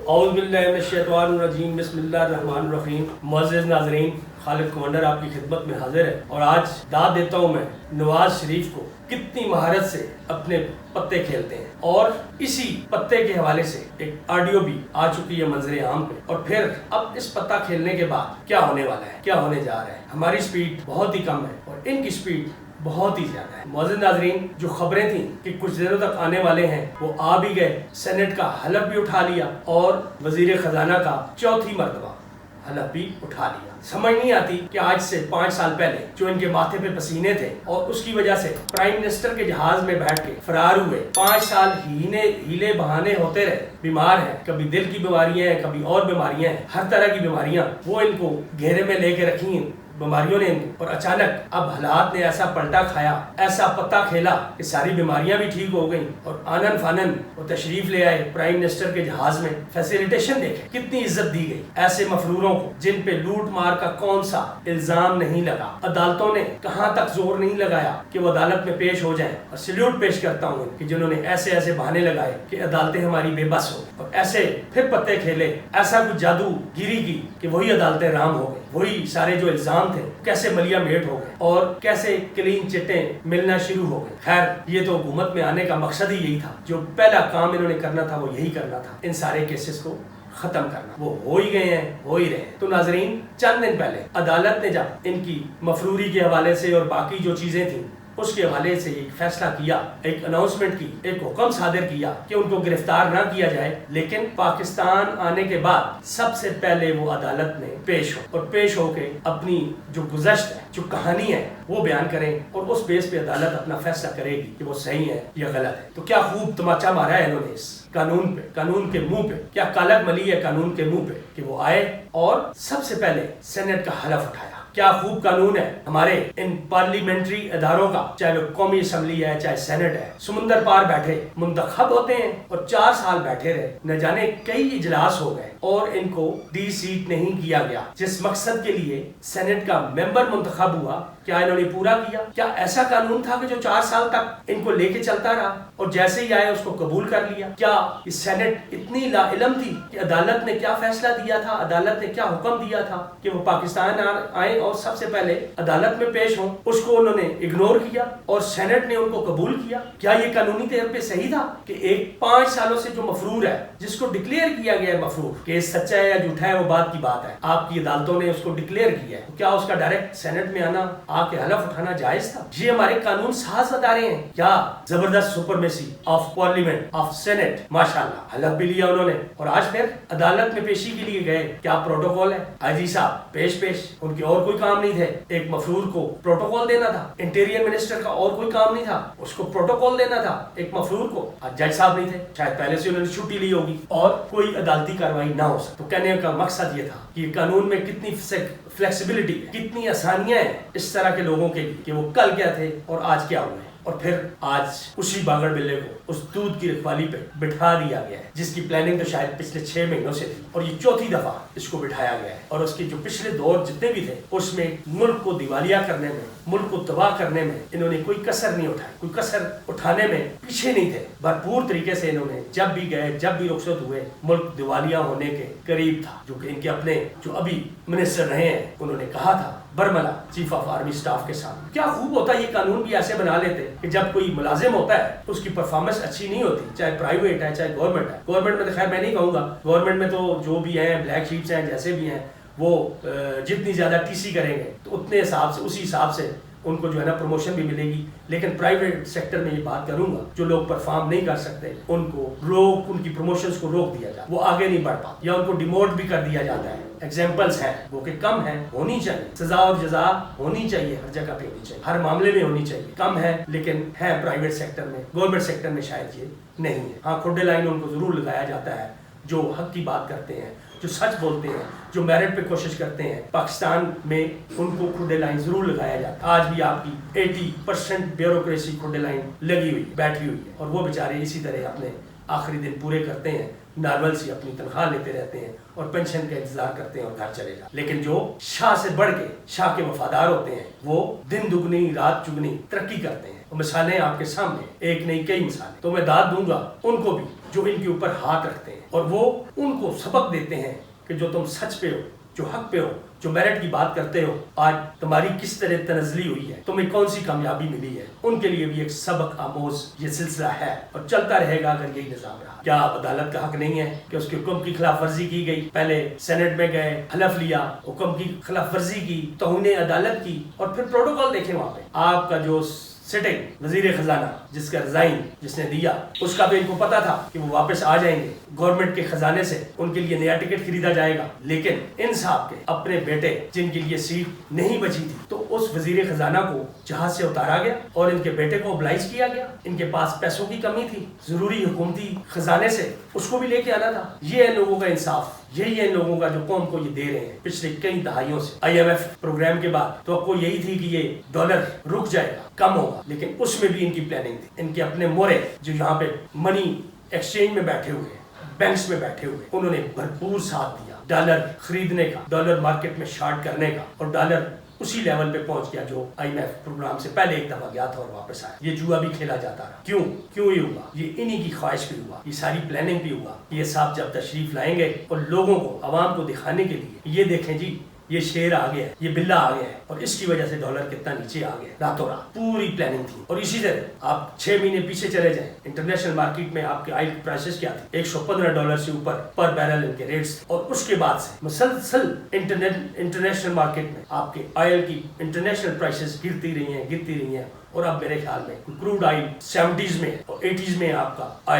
اعوذ باللہ من الشیطان الرجیم بسم اللہ الرحمن الرحیم۔ معزز ناظرین، خالد کمانڈر آپ کی خدمت میں حاضر ہے اور آج داد دیتا ہوں میں نواز شریف کو کتنی مہارت سے اپنے پتے کھیلتے ہیں، اور اسی پتے کے حوالے سے ایک آڈیو بھی آ چکی ہے منظر عام پہ، اور پھر اب اس پتہ کھیلنے کے بعد کیا ہونے والا ہے، کیا ہونے جا رہا ہے۔ ہماری سپیڈ بہت ہی کم ہے اور ان کی سپیڈ بہت ہی زیادہ ہے۔ معزز ناظرین، جو خبریں تھیں کہ کچھ دنوں تک آنے والے ہیں وہ آ بھی گئے، سینٹ کا حلف بھی اٹھا لیا اور وزیر خزانہ کا چوتھی مرتبہ حلف بھی اٹھا لیا۔ سمجھ نہیں آتی کہ آج سے 5 سال پہلے جو ان کے ماتھے پہ پسینے تھے اور اس کی وجہ سے پرائم منسٹر کے جہاز میں بیٹھ کے فرار ہوئے، 5 سال ہیلے بہانے ہوتے رہے، بیمار ہیں، کبھی دل کی بیماریاں ہیں، کبھی اور بیماریاں ہیں، ہر طرح کی بیماریاں وہ ان کو گھیرے میں لے کے رکھی ہیں بیماریوں نے، اور اچانک اب حالات نے ایسا پلٹا کھایا، ایسا پتا کھیلا کہ ساری بیماریاں بھی ٹھیک ہو گئیں، اور آنن فانن وہ تشریف لے آئے پرائم منسٹر کے جہاز میں۔ فیسیلیٹیشن دیکھیں کتنی عزت دی گئی ایسے مفروروں کو جن پہ لوٹ مار کا کون سا الزام نہیں لگا۔ عدالتوں نے کہاں تک زور نہیں لگایا کہ وہ عدالت میں پیش ہو جائیں، اور سیلیوٹ پیش کرتا ہوں کہ جنہوں نے ایسے ایسے بہانے لگائے کہ عدالتیں ہماری بے بس ہو، اور ایسے پھر پتے کھیلے، ایسا کچھ جادو گیری کی کہ وہی عدالتیں رام ہو گئی، وہی سارے جو الزام تھے کیسے ملیا میٹ ہو گئے اور کیسے کلین چٹیں ملنا شروع ہو گئے۔ خیر، یہ تو حکومت میں آنے کا مقصد ہی یہی تھا، جو پہلا کام انہوں نے کرنا تھا وہ یہی کرنا تھا، ان سارے کیسز کو ختم کرنا۔ وہ ہو ہی گئے ہیں، ہو ہی رہے ہیں۔ تو ناظرین، چند دن پہلے عدالت نے جب ان کی مفروری کے حوالے سے اور باقی جو چیزیں تھیں اس کے حوالے سے ایک فیصلہ کیا، ایک اناؤنسمنٹ کی، ایک حکم صادر کیا کہ ان کو گرفتار نہ کیا جائے، لیکن پاکستان آنے کے بعد سب سے پہلے وہ عدالت میں پیش ہو، اور پیش ہو کے اپنی جو گزشت ہے، جو کہانی ہے وہ بیان کریں، اور اس بیس پہ عدالت اپنا فیصلہ کرے گی کہ وہ صحیح ہے یا غلط ہے۔ تو کیا خوب تماچا مارا ہے انہوں نے اس قانون پہ، قانون کے منہ پہ، کیا کالک ملی ہے قانون کے منہ پہ کہ وہ آئے اور سب سے پہلے سینٹ کا حلف اٹھایا۔ کیا خوب قانون ہے ہمارے ان پارلیمنٹری اداروں کا، چاہے وہ قومی اسمبلی ہے چاہے سینٹ ہے، سمندر پار بیٹھے منتخب ہوتے ہیں اور 4 سال بیٹھے رہے، نہ جانے کئی اجلاس ہو گئے اور ان کو ڈی سیٹ نہیں کیا گیا۔ جس مقصد کے لیے سینٹ کا ممبر منتخب ہوا، کیا انہوں نے پورا کیا؟ کیا ایسا قانون تھا کہ جو 4 سال تک ان کو لے کے چلتا رہا اور جیسے ہی آئے اس کو قبول کر لیا؟ کیا یہ سینٹ اتنی لا علم تھی کہ عدالت نے کیا فیصلہ دیا تھا، عدالت نے کیا حکم دیا تھا کہ وہ پاکستان آئے اور سب سے پہلے عدالت میں پیش ہوں، اس کو انہوں نے اگنور کیا اور سینٹ نے ان کو قبول کیا؟ کیا یہ قانونی طور پہ صحیح تھا کہ ایک 5 سالوں سے جو مفرور ہے، جس کو ڈکلیئر کیا گیا ہے مفرور، کیس سچا ہے یا جھوٹا ہے وہ بات کی بات ہے، آپ کی عدالتوں نے اس کو ڈکلیئر کیا ہے، کیا اس کا ڈائریکٹ سینٹ میں آنا، آ کے حلف اٹھانا جائز تھا؟ یہ ہمارے قانون ساز ادارے ہیں، کیا زبردست supremacy of parliament of senate, ماشاءاللہ حلف بھی لیا انہوں نے، اور آج پھر عدالت میں پیشی کے لیے گئے۔ کیا پروٹوکول ہے؟ آئی جی صاحب پیش ان کے اور کوئی کام نہیں تھے، ایک مفرور کو پروٹوکول دینا تھا، انٹیریئر منسٹر کا اور کوئی کام نہیں تھا، اس کو پروٹوکول دینا تھا ایک مفرور کو۔ آج جج صاحب نہیں تھے، شاید پہلے سے انہوں نے چھٹی لی ہوگی اور کوئی عدالتی کارروائی نہ ہو سکتی۔ تو کہنے کا مقصد یہ تھا کہ قانون میں کتنی فلیکسیبلٹی ہے، کتنی آسانیاں ہیں اس طرح کے لوگوں کے لیے کہ وہ کل کیا تھے اور آج کیا ہوئے، اور پھر آج اسی باگڑ بلے کو اس دودھ کی رکھوالی پہ بٹھا دیا گیا ہے، جس کی پلاننگ تو شاید پچھلے 6 مہینوں سے تھی، اور یہ 4تھی دفعہ اس کو بٹھایا گیا ہے، اور اس کے جو پچھلے دور جتنے بھی تھے اس میں ملک کو دیوالیہ کرنے میں، ملک کو تباہ کرنے میں انہوں نے کوئی کسر نہیں اٹھائی، کوئی کسر اٹھانے میں پیچھے نہیں تھے، بھرپور طریقے سے انہوں نے جب بھی گئے، جب بھی رخصت ہوئے، ملک دیوالیہ ہونے کے قریب تھا، جو کہ ان کے اپنے جو ابھی منسٹر رہے ہیں انہوں نے کہا تھا برملا چیف آف آرمی سٹاف کے ساتھ۔ کیا خوب ہوتا ہے یہ قانون بھی ایسے بنا لیتے کہ جب کوئی ملازم ہوتا ہے تو اس کی پرفارمنس اچھی نہیں ہوتی، چاہے پرائیویٹ ہے چاہے گورنمنٹ ہے۔ گورنمنٹ میں تو خیر میں نہیں کہوں گا، گورنمنٹ میں تو جو بھی ہیں بلیک شیپس ہیں جیسے بھی ہیں، وہ جتنی زیادہ ٹی سی کریں گے تو اتنے حساب سے اسی حساب سے ان کو جو ہے نا پروموشن بھی ملے گی۔ لیکن پرائیویٹ سیکٹر میں یہ بات کروں گا، جو لوگ پرفارم نہیں کر سکتے ان کو ان کی پروموشنز کو روک دیا جاتا ہے، وہ آگے نہیں بڑھ پاتے یا ان کو ڈیموٹ بھی کر دیا جاتا ہے۔ ایگزامپلس ہیں وہ کہ کم ہیں، ہونی چاہیے، سزا اور جزا ہونی چاہیے، ہر جگہ پہ ہونی چاہیے، ہر معاملے میں ہونی چاہیے، کم ہے لیکن ہے پرائیویٹ سیکٹر میں، گورنمنٹ سیکٹر میں شاید یہ نہیں ہے۔ ہاں کھڈے لائن ان کو ضرور لگایا جاتا ہے، جو حق کی بات کرتے ہیں، جو سچ بولتے ہیں، جو میرٹ پہ کوشش کرتے ہیں، پاکستان میں ان کو کھڈے لائن ضرور لگایا جاتا ہے۔ آج بھی آپ کی 80% بیوروکریسی کھڈے لائن لگی ہوئی بیٹھی ہوئی ہے، اور وہ بیچارے اسی طرح اپنے آخری دن پورے کرتے ہیں، نارمل سی اپنی تنخواہ لیتے رہتے ہیں اور پینشن کا انتظار کرتے ہیں اور گھر چلے جاتے ہیں۔ لیکن جو شاہ سے بڑھ کے شاہ کے وفادار ہوتے ہیں وہ دن دگنی رات چگنی ترقی کرتے ہیں۔ مثالیں آپ کے سامنے، ایک نہیں کئی مثالیں، تو میں داد دوں گا ان کو بھی جو ان کے اوپر ہاتھ رکھتے ہیں اور وہ ان کو سبق دیتے ہیں کہ جو تم سچ پہ ہو، جو حق پہ ہو، جو میرٹ کی بات کرتے ہو، آج تمہاری کس طرح تنزلی ہوئی ہے، تمہیں کون سی کامیابی ملی ہے، ان کے لیے بھی ایک سبق آموز یہ سلسلہ ہے اور چلتا رہے گا اگر یہی نظام رہا۔ کیا عدالت کا حق نہیں ہے کہ اس کے حکم کی خلاف ورزی کی گئی؟ پہلے سینٹ میں گئے، حلف لیا، حکم کی خلاف ورزی کی، توہین عدالت کی، اور پھر پروٹوکول دیکھیں وہاں پہ آپ کا جو سٹنگ وزیر خزانہ جس کا ریزائن جس نے دیا، اس کا بھی ان کو پتا تھا کہ وہ واپس آ جائیں گے، گورنمنٹ کے خزانے سے ان کے لیے نیا ٹکٹ خریدا جائے گا، لیکن ان صاحب کے اپنے بیٹے جن کے لیے سیٹ نہیں بچی تھی تو اس وزیر خزانہ کو جہاز سے اتارا گیا اور ان کے بیٹے کو oblige کیا گیا۔ ان کے پاس پیسوں کی کمی تھی، ضروری حکومتی خزانے سے اس کو بھی لے کے آنا تھا۔ یہ ہے لوگوں کا انصاف، یہی ہے لوگوں کا جو قوم کو یہ دے رہے ہیں پچھلے کئی دہائیوں سے۔ IMF پروگرام کے بعد توقع یہی تھی کہ یہ ڈالر رک جائے گا، کم ہوگا، لیکن اس میں بھی ان کی پلاننگ تھی۔ ان کے اپنے مورے جو یہاں پہ منی ایکسچینج میں بیٹھے ہوئے ہیں، بینکس میں بیٹھے ہوئے، انہوں نے بھرپور ساتھ دیا ڈالر خریدنے کا، ڈالر مارکیٹ میں شارٹ کرنے کا، اور ڈالر اسی لیول پہ پہنچ گیا جو IMF پروگرام سے پہلے ایک دفعہ گیا تھا اور واپس آیا۔ یہ جوا بھی کھیلا جاتا رہا۔ کیوں یہ ہوا؟ یہ انہی کی خواہش پہ ہوا، یہ ساری پلاننگ پہ ہوا۔ یہ صاحب جب تشریف لائیں گے اور لوگوں کو، عوام کو دکھانے کے لیے، یہ دیکھیں جی یہ شیر آ گیا ہے، یہ بلہ آ گیا ہے، اور اس کی وجہ سے ڈالر کتنا نیچے آ گیا راتوں رات۔ پوری پلاننگ تھی۔ اور اسی طرح آپ 6 مہینے پیچھے چلے جائیں، انٹرنیشنل مارکیٹ میں آپ کے آئل پرائسز کیا تھے؟ $115 سے اوپر پر بیرل ان کے ریٹس تھے، اور اس کے بعد سے مسلسل انٹرنیشنل مارکیٹ میں آپ کے آئل کی انٹرنیشنل پرائسز گرتی رہی ہیں، اور اب میرے خیال میں کروڈ آئل 70s میں اور 80s میں آپ کا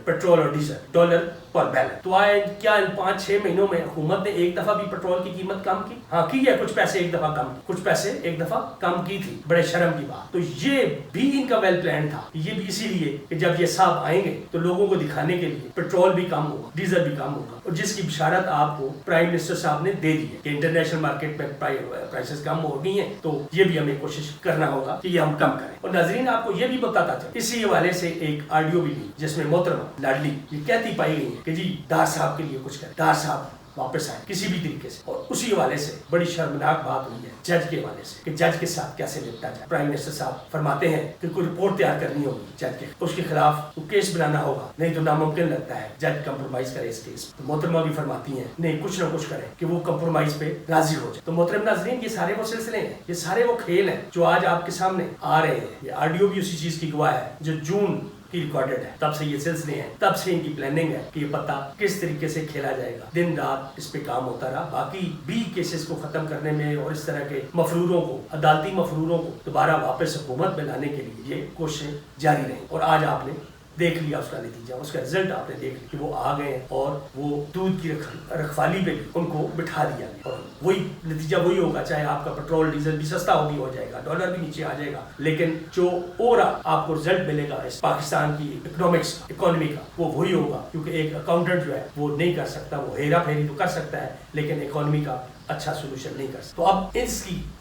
پیٹرول اور ڈیزل $1 پر بیرل۔ تو کیا ان 5-6 مہینوں میں حکومت نے ایک دفعہ بھی پیٹرول کی قیمت کم کی؟ ہاں کی ہے، کچھ پیسے ایک دفعہ کم کی، کچھ پیسے ایک دفعہ کم کی تھی، بڑے شرم کی بات۔ تو یہ بھی ان کا ویل پلان تھا، یہ بھی اسی لیے کہ جب یہ صاحب آئیں گے تو لوگوں کو دکھانے کے لیے پیٹرول بھی کم ہوگا، ڈیزل بھی کم ہوگا، اور جس کی بشارت آپ کو پرائم منسٹر صاحب نے دے دی ہے کہ انٹرنیشنل مارکیٹ میں پرائسز کم ہو گئی ہیں، تو یہ بھی ہمیں کوشش کرنا ہوگا کہ یہ ہم کم کریں۔ اور ناظرین آپ کو یہ بھی بتاتا چاہتا ہوں، اسی حوالے سے ایک آڈیو بھی لی جس میں محترمہ لاڈلی یہ کہتی پائی گئی ہے کہ جی ڈار صاحب کے لیے کچھ کریں، ڈار صاحب واپس آئے کسی بھی طریقے سے۔ اور اسی حوالے سے بڑی شرمناک بات ہوئی ہے جج کے حوالے سے کہ جج کے ساتھ کیسے نپٹا جائے۔ پرائم منسٹر صاحب فرماتے ہیں کہ کوئی رپورٹ تیار کرنی ہوگی جج کے، اس کے خلاف کیس بنانا ہوگا، نہیں تو ناممکن لگتا ہے جج کمپرومائز کرے اس کیس۔ تو محترمہ بھی فرماتی ہیں نہیں کچھ نہ کچھ کرے کہ وہ کمپرومائز پہ راضی ہو جائے۔ تو محترم ناظرین یہ سارے وہ سلسلے ہیں، یہ سارے وہ کھیل ہیں جو آج آپ کے سامنے آ رہے ہیں۔ یہ آڈیو بھی اسی چیز کی گواہ ہے جو جون کی ریکارڈڈ ہے، تب سے یہ سلسلے ہیں، تب سے ان کی پلاننگ ہے کہ یہ پتہ کس طریقے سے کھیلا جائے گا۔ دن رات اس پہ کام ہوتا رہا، باقی بھی کیسز کو ختم کرنے میں اور اس طرح کے مفروروں کو، عدالتی مفروروں کو دوبارہ واپس حکومت میں لانے کے لیے یہ کوششیں جاری رہیں۔ اور آج آپ نے دیکھ لیا اس کا نتیجہ، اس کا رزلٹ آپ نے دیکھ لیا کہ وہ آ گئے اور وہ دودھ کی رکھوالی پہ بھی ان کو بٹھا دیا گیا، اور وہی نتیجہ وہی ہوگا، چاہے آپ کا پیٹرول ڈیزل بھی سستا ہو جائے گا، ڈالر بھی نیچے آ جائے گا، لیکن جو اورا آپ کو رزلٹ ملے گا اس پاکستان کی اکانومی کا وہ وہی ہوگا، کیونکہ ایک اکاؤنٹنٹ جو ہے وہ نہیں کر سکتا، وہ ہیرا پھیری تو کر سکتا ہے لیکن اکانومی کا اچھا سولوشن نہیں کر سکتا۔ تو اب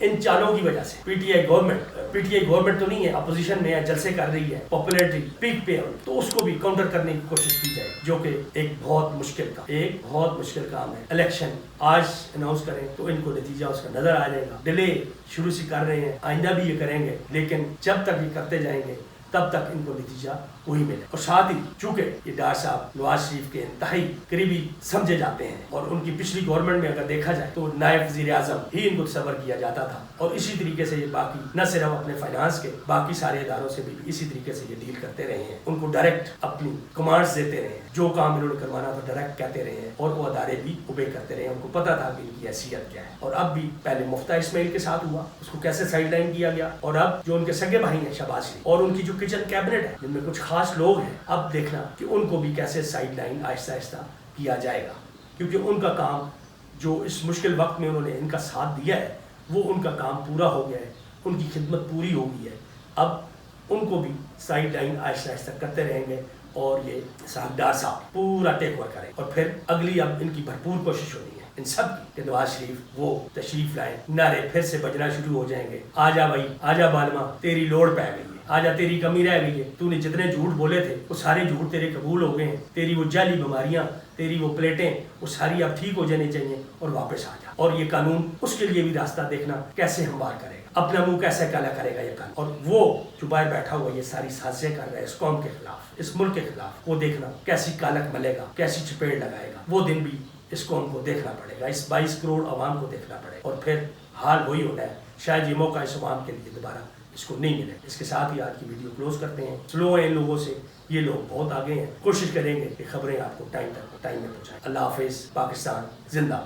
ان چالوں کی وجہ سے پی ٹی آئی گورنمنٹ تو نہیں ہے، اپوزیشن میں ہے، جلسے کر رہی ہے، پاپولیرٹی پیک پہ ہے، تو اس کو بھی کاؤنٹر کرنے کی کوشش کی جائے، جو کہ ایک بہت مشکل کام ہے۔ الیکشن آج اناؤنس کریں تو ان کو نتیجہ اس کا نظر آ جائے گا۔ ڈیلے شروع سے کر رہے ہیں، آئندہ بھی یہ کریں گے، لیکن جب تک یہ کرتے جائیں گے تب تک ان کو نتیجہ وہی ملے۔ اور ساتھ ہی چونکہ یہ ڈار صاحب نواز شریف کے انتہائی قریبی سمجھے جاتے ہیں، اور ان کی پچھلی گورنمنٹ میں اگر دیکھا جائے تو نائب وزیر اعظم ہی ان کو تصور کیا جاتا تھا، اور اسی طریقے سے یہ باقی نہ صرف اپنے فائنانس کے باقی سارے اداروں سے بھی اسی طریقے سے یہ ڈیل کرتے رہے ہیں، ان کو ڈائریکٹ اپنی کمانڈز دیتے رہے ہیں، جو کام انہوں نے کروانا تھا ڈائریکٹ کہتے رہے ہیں، اور وہ ادارے بھی اوبے کرتے رہے ہیں، ان کو پتا تھا کہ ان کی حیثیت کیا ہے۔ اور اب بھی پہلے مفتہ اسماعیل کے ساتھ ہوا، اس کو کیسے سائڈ لائن کیا گیا، اور اب جو ان کے سگے بھائی ہیں شہباز شریف اور ان کی جو کچن کیبنٹ ہے جن میں کچھ خاص لوگ ہیں، اب دیکھنا کہ ان کو بھی کیسے سائڈ لائن آہستہ آہستہ کیا جائے گا، کیونکہ ان کا کام جو اس مشکل وقت میں انہوں نے ان کا ساتھ دیا ہے وہ ان کا کام پورا ہو گیا ہے، ان کی خدمت پوری ہو گئی ہے۔ اب ان کو بھی سائڈ لائن آہستہ آہستہ کرتے رہیں گے، اور یہ ڈار صاحب پورا ٹیک اوور کریں، اور پھر اگلی اب ان کی بھرپور کوشش ہونی ہے ان سب کی کہ نواز شریف وہ تشریف لائیں، نعرے پھر سے بجنا شروع ہو جائیں گے، آجا بھائی آجا بالما تیری لوڑ پہ گئی ہے، آجا تیری کمی رہ گئی ہے، تو نے جتنے جھوٹ بولے تھے وہ سارے جھوٹ تیرے قبول ہو گئے ہیں، تیری وہ جعلی بیماریاں تیری وہ پلیٹیں وہ ساری اب ٹھیک ہو جانی چاہیے اور واپس آ جا. اور یہ قانون اس کے لیے بھی راستہ دیکھنا کیسے ہموار کرے گا, اپنا منہ کیسے کالا کرے گا یہ قانون. اور وہ جو باہر بیٹھا ہوا یہ ساری سازشیں کر رہا ہے اس قوم کے خلاف, اس ملک کے خلاف, وہ دیکھنا کیسی کالک ملے گا, کیسی چپیڑ لگائے گا. وہ دن بھی اس قوم کو دیکھنا پڑے گا, اس 22 کروڑ عوام کو دیکھنا پڑے گا. اور پھر حال وہی ہونا ہے, شاید یہ موقع اس عوام کے لیے دوبارہ اس کو نہیں ملے. اس کے ساتھ ہی آج کی ویڈیو کلوز کرتے ہیں. سلو ہیں ان لوگوں سے, یہ لوگ بہت آگے ہیں, کوشش کریں گے کہ خبریں آپ کو ٹائم میں پہنچائیں. اللہ حافظ. پاکستان زندہ باد.